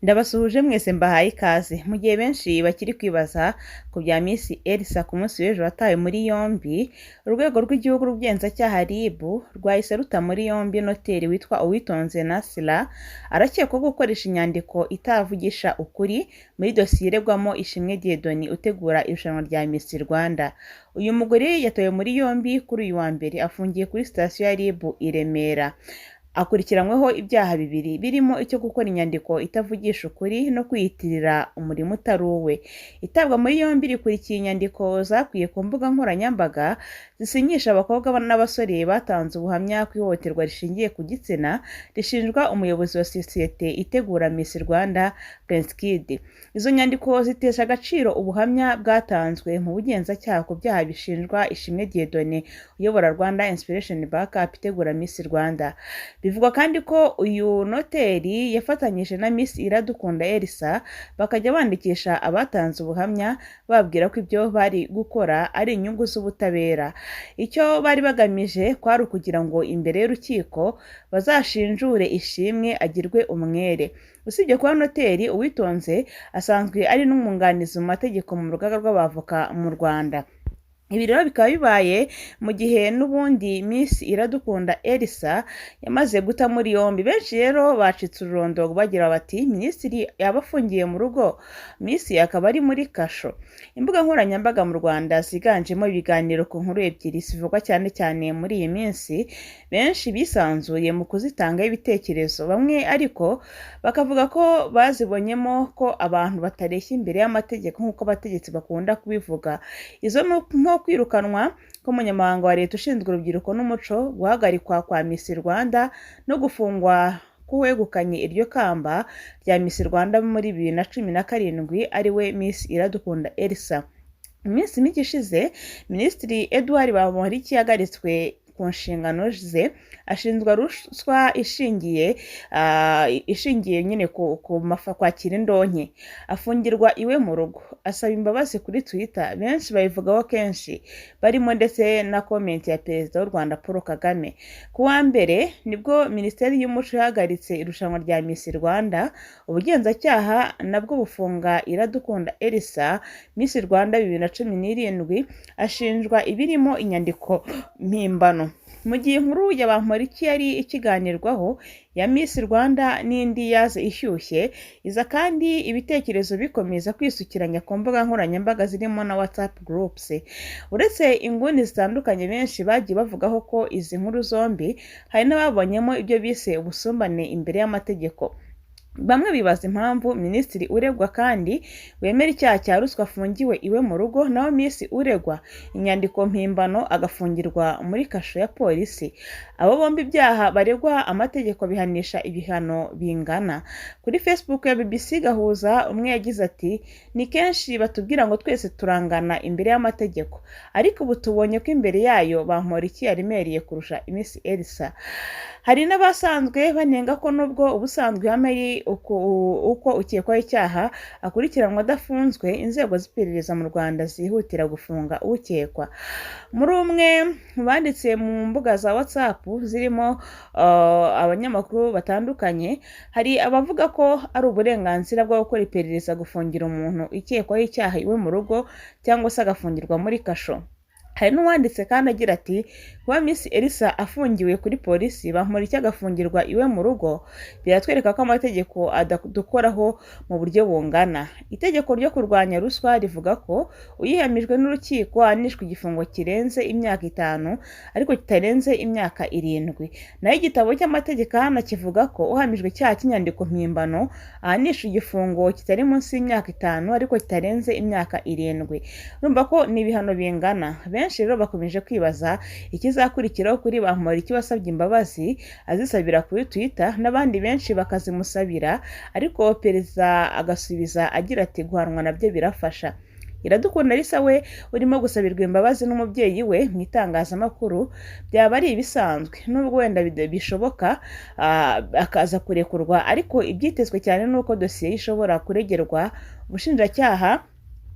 Ndabasuhuje mwese mbahaye ikaze. Mu gihe benshi bakiri kwibaza ku bya Miss Elsa ku munsi w'ejo watawe muri yombi, urwego rw'igihugu rw'ubugenzacyaha RIB rwahise ruta muri yombi noteri witwa Uwitonze Nasira, arakekwaho gukoresha inyandiko itavugisha ukuri muri dosiye iregwamo Ishimwe Dieudonné utegura irushanwa rya Miss Rwanda. Uyu mugore yatawe muri yombi kuri uyu wa mbere, afungiye kuri sitasiyo ya RIB i Remera. Akurikiranyweho ibyaha bibiri birimo icyo gukora inyandiko itavugisha ukuri no kwiyitirira umurimo utari uwe. Itabwa muri yombi rikurikiye inyandiko zakwiye ku mbuga nkoranyambaga zisinyisha abakobwa n'abasore batanze ubuhamya ku ihohoterwa rishingiye ku gitsina rishinjwa umuyobozi wa sosiyete itegura Miss Rwanda Prince Kid. Izo nyandiko zitesha agaciro ubuhamya bwatanzwe mu bugenzacyaha ku byaha bishinjwa Ishimwe Dieudonné uyobora Rwanda Inspiration Backup itegura Miss Rwanda. Bivugwa kandi ko uyu noteri yafatanyije na Miss Iradukunda Elsa bakajya bandikisha abatanze ubuhamya babwira ko ibyo bari gukora ari inyungu z'ubutabera. Icyo bari bagamije kwari ukugira ngo imbere y'urukiko bazashinjure Ishimwe agirwe umwere. Usibye kuba noteri, Uwitonze asanzwe ari n'umwunganizi mu mategeko mu rugaga rw'abavoka mu Rwanda. Ibi rero bikaba bibaye mu gihe n'ubundi Miss Iradukunda Elsa yamaze guta muri yombi. Benshi rero bacitse ururondogo bagira bati minisitiri yaba afungiye mu rugo, Miss akaba ari muri kasho. Imbuga nkoranyambaga mu Rwanda ziganjemo ibiganiro ku nkuru ebyiri zivugwa cyane cyane muri iyi minsi, benshi bisanzuye mu kuzitangaho ibitekerezo. Bamwe ariko bakavuga ko bazibonyemo ko abantu batareshya imbere y'amategeko nk'uko abategetsi bakunda kubivuga. Izo nko kwirukanwa k'umunyamabanga wa leta ushinzwe urubyiruko n'umuco, guhagarikwa kwa Miss Rwanda no gufungwa k'uwegukanye iryo kamba rya Miss Rwanda muri 2017 ariwe Miss Iradukunda Elsa. Iminsi mike ishize, Minisitiri Edouard Bamporiki yahagaritswe ku nshingano ze ashinjwa ruswa ishingiye nyine ku kwakira indonke. Afungirwa iwe mu rugo, asaba imbabazi kuri Twitter. Benshi babivugaho kenshi, barimo ndetse na komenti ya Perezida w'u Rwanda Paul Kagame. Ku wa mbere nibwo Minisiteri y'Umuco yahagaritse irushanwa rya Miss Rwanda. Ubugenzacyaha nabwo bufunga Iradukunda Elsa Miss Rwanda 2017 ashinjwa ibirimo inyandiko mpimbano. Mu gihe inkuru ya Bamporiki yari ikiganirwaho ya Miss Rwanda n'indi yaza ishyushye, iza kandi ibitekerezo bikomeza kwisukiranya ku mbuga nkoranyambaga zirimo na WhatsApp groups. Uretse inguni zitandukanye, benshi bagiye bavugaho ko izi nkuru zombi hari n'ababonyemo ibyo bise ubusumbane imbere y'amategeko. Bamwe bibaza impamvu minisitiri uregwa kandi wemera icyaha cya ruswa afungiwe iwe mu rugo, naho Miss uregwa inyandiko mpimbano agafungirwa muri kasho ya polisi. Abo bombi ibyaha baregwa amategeko bihanisha ibihano bingana. Kuri Facebook ya BBC Gahuza, umwe yagize ati ni kenshi batubwira ngo twese turangana imbere y'amategeko, ariko ubu tubonye ko imbere yayo Bamporiki yaremereye kurusha Miss Elsa. Hari n'abasanzwe banenga ko nubwo ubusanzwe hamwe uko ukekwaho icyaha akurikiranwa adafunzwe, inzego z'iperereza mu Rwanda zihutira gufunga ukekwa. Muri umwe banditse mu mbuga za WhatsApp zirimo abanyamakuru batandukanye, hari abavuga ko ari uburenganzira bwo gukora iperereza gufungira umuntu ikekwaho icyaha iwe mu rugo cyangwa se agafungirwa muri kasho. Hari n'uwanditse kandi agira ati kuba Miss Elsa afungiwe kuri polisi, Bamporiki agafungirwa iwe mu rugo, biratwereka ko amategeko adadukoraho mu buryo bungana. Itegeko ryo kurwanya ruswa rivuga ko uyihamijwe n'urukiko ahanishwa igifungo kirenze imyaka 5 ariko kitarenze imyaka 7. Naho igitabo cy'amategeko hano kivuga ko uhamijwe icyaha cy'inyandiko mpimbano ahanishwa igifungo kitari munsi y'imyaka 5 ariko kitarenze imyaka 7. Urumva ko ni ibihano bingana. Benshi rero bakomeje kwibaza ikizakurikiraho kuri Bamporiki wasabye imbabazi azisabira kuri Twitter, n'abandi benshi bakazimusabira, ariko perezida agasubiza agira ati guhanwa nabyo birafasha. Iradukunda Elsa we urimo gusabirwa imbabazi n'umubyeyi we mu itangazamakuru byaba ari ibisanzwe, nubwo wenda bishoboka akaza kurekurwa, ariko ibyitezwe cyane nuko dosiye ishobora kuregerwa ubushinjacyaha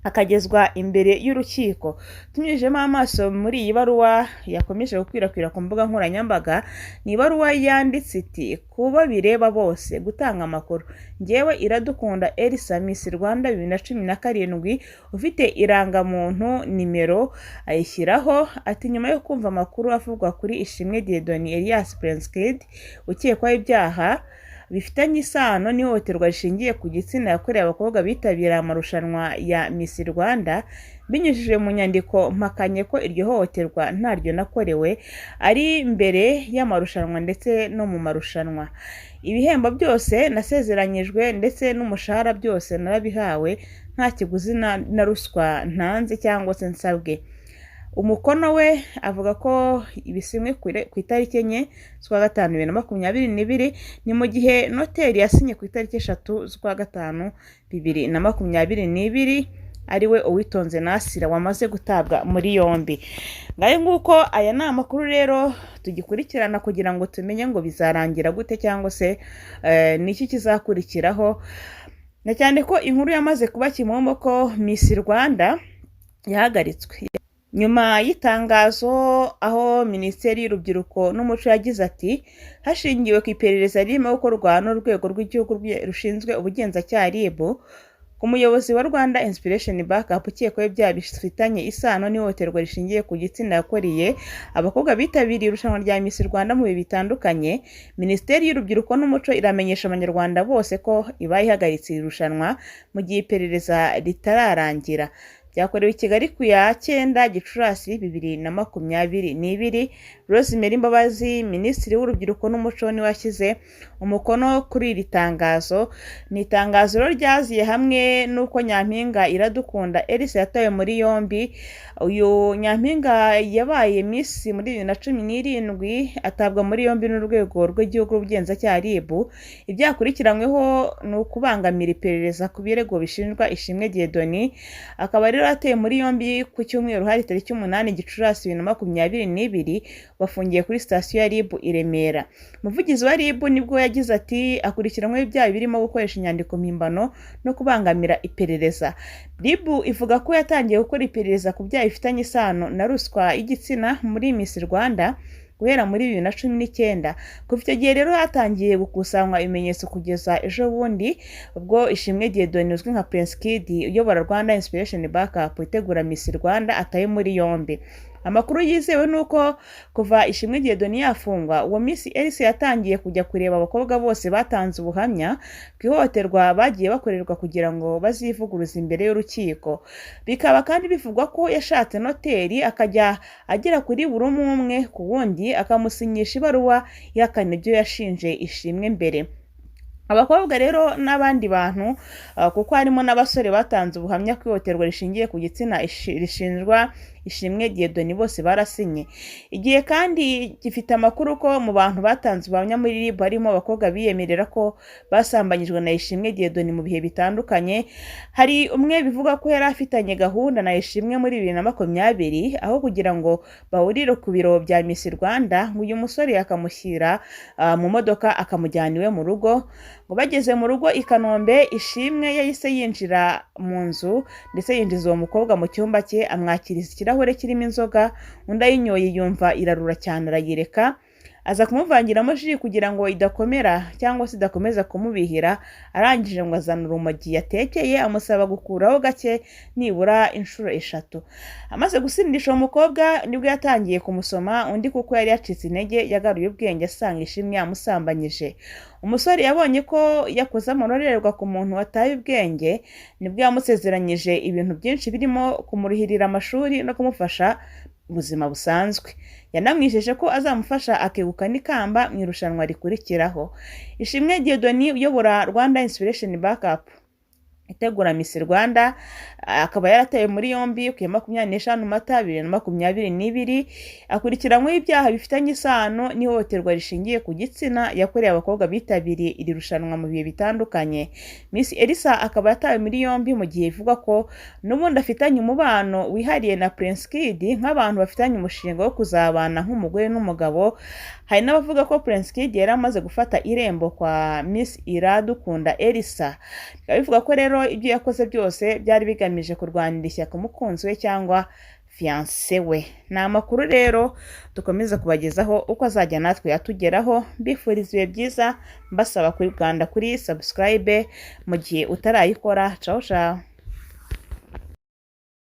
akagezwa imbere y'urukiko. Tunyujijemo amaso muri iyi baruwa yakomeje gukwirakwira ku mbuga nkoranyambaga, ni ibaruwa yanditse iti kuba bireba bose gutanga amakuru. Njyewe Iradukunda Elsa Miss Rwanda 2017 ufite irangamuntu nimero ayishyiraho ati nyuma yo kumva amakuru avugwa kuri Ishimwe Dieudonné Elias Prince Kid ukekwaho ibyaha bifitanye isano n'ihohoterwa rishingiye ku gitsina yakorewe abakobwa bitabira amarushanwa ya Miss Rwanda, binyujije mu nyandiko mpakanye ko iryo hohoterwa ntaryo nakorewe ari mbere y'amarushanwa ndetse no mu marushanwa. Ibihembo byose nasezeranyijwe ndetse n'umushahara byose narabihawe, nta kiguzi na ruswa ntanze cyangwa se nsabwe. Umukono we avuga ko ibisimwe ku itariki 4 z'ukwa gatanu 2022, ni mu gihe noteri yasinye ku itariki 3 z'ukwa gatanu 2022 ariwe Uwitonze Nasira wamaze gutabwa muri yombi. Ngaye nguko aya ni amakuru rero tugikurikirana kugira ngo tumenye ngo bizarangira gute cyangwa se niki kizakurikiraho, na cyane ko inkuru yamaze kuba kimombo ko Miss Rwanda yahagaritswe nyuma y'itangazo aho Minisiteri y'Urubyiruko n'Umuco yagize ati hashingiwe ku iperereza ririmo gukorwa n'urwego rw'igihugu rushinzwe ubugenzacyaha RIB ku muyobozi wa Rwanda Inspiration Backup ukekwaho ibyaha bifitanye isano n'ihohoterwa rishingiye ku gitsina yakoreye abakobwa bitabiriye irushanwa rya Miss Rwanda mu bihe bitandukanye. Minisiteri y'Urubyiruko n'Umuco iramenyesha abanyarwanda bose ko ibaye ihagaritse irushanwa mu gihe iperereza ritararangira. Byakorewe i Kigali ku ya 9 Gicurasi 2022. Rosemary Mbabazi, Minisitiri w'Urubyiruko n'Umuco, ni washyize umukono kuri iri tangazo. Ni itangazo ryaziye hamwe n'uko Nyampinga Iradukunda Elsa yatawe muri yombi. Uyu Nyampinga yabaye Miss muri 2017 atabwa muri yombi n'urwego rw'igihugu rw'ubugenzacyaha RIB. Ibyakurikiranyweho ni ukubangamira iperereza ku birego bishinjwa Ishimwe Dieudonné, akaba rero ateye muri yombi ku cyumweru hari tariki 8 Gicurasi 2022, bafungiye kuri sitasiyo ya RIB i Remera. Umuvugizi wa RIB nibwo yagize ati akurikiranyweho ibyaha birimo gukoresha inyandiko mpimbano no kubangamira iperereza. RIB ivuga ko yatangiye gukora iperereza ku byaha bifitanye isano na ruswa y'igitsina muri Miss Rwanda guhera muri 2019. Kuva icyo gihe rero hatangiye gukusanywa ibimenyetso kugeza ejo bundi ubwo Ishimwe Dieudonné uzwi nka Prince Kid uyobora Rwanda Inspiration Backup itegura Miss Rwanda ataye muri yombi. Amakuru yizewe nuko kuva Ishimwe Dieudonné yafungwa, uwo Miss Elsa yatangiye kujya kureba abakobwa bose batanze ubuhamya kwihohoterwa bagiye bakorerwa kugira ngo bazivuguruza imbere y'urukiko. Bikaba kandi bivugwa ko yashatse noteri akajya agera kuri buri umwe ku wundi akamusinyisha ibaruwa yakana ibyo yashinje Ishimwe mbere. Abakobwa rero n'abandi bantu kuko harimo n'abasore batanze ubuhamya kwihohoterwa rishingiye ku gitsina rishinjwa Ishimwe Dieudonné bose barasinye. Igihe kandi gifite amakuru ko mu bantu batanze ubuhamya muri RIB harimo abakobwa biyemerera ko basambanyijwe na Ishimwe Dieudonné mu bihe bitandukanye. Hari umwe bivuga ko yari afitanye gahunda na Ishimwe muri 2020 aho kugira ngo bahurire ku biro bya Miss Rwanda, uyu musore akamushyira mu modoka akamujyana iwe mu rugo. Ngo bageze mu rugo i Kanombe, Ishimwe yahise yinjira mu nzu ndetse yinjiza uwo mukobwa mu cyumba cye, amwakiriza ikirahure kirimo inzoga, undi ayinyoye yumva irarura cyane arayireka, aza kumuvangiramo ji kugira ngo idakomera cyangwa se idakomeza kumubihira. Arangije ngo azana urumogi yatekeye amusaba gukuraho gake nibura inshuro 3. Amaze gusindisha uwo mukobwa nibwo yatangiye kumusoma undi kuko yari yacitse intege, yagaruye ubwenge asanga Ishimwe yamusambanyije. Umusore yabonye ko yakoze amarorerwa ku muntu wataye ubwenge, nibwo yamusezeranyije ibintu byinshi birimo kumurihirira amashuri no kumufasha ubuzima busanzwe. Yanamwisheje ko azamufasha akegukana ikamba mu irushanwa rikurikiraho. Ishimwe Dieudonné uyobora Rwanda Inspiration Backup itegura Miss Rwanda akaba yarataye muri yombi ku 25 Mata 2022. Akurikiranyweho ibyaha bifitanye isano n'ihohoterwa rishingiye ku gitsina yakorewe abakobwa bitabiriye iri rushanwa mu bihe bitandukanye. Miss Elsa akaba yatawe muri yombi mu gihe ivuga ko n'ubundi afitanye umubano wihariye na Prince Kid nk'abantu bafitanye umushinga wo kuzabana nk'umugore n'umugabo. hari n'abavuga ko Prince Kid yari amaze gufata irembo kwa Miss Iradukunda Elsa, bikaba bivuga ko rero ibyo yakoze byose byari bigamije kurwanira ishyaka umukunzi we cyangwa fiancé we. Ni amakuru rero dukomeza kubagezaho uko azajya natwe yatugeraho. Mbifuriza ibihe byiza, mbasaba kuri Rwanda kuri subscribe mu gihe utarayikora. Ciao ciao.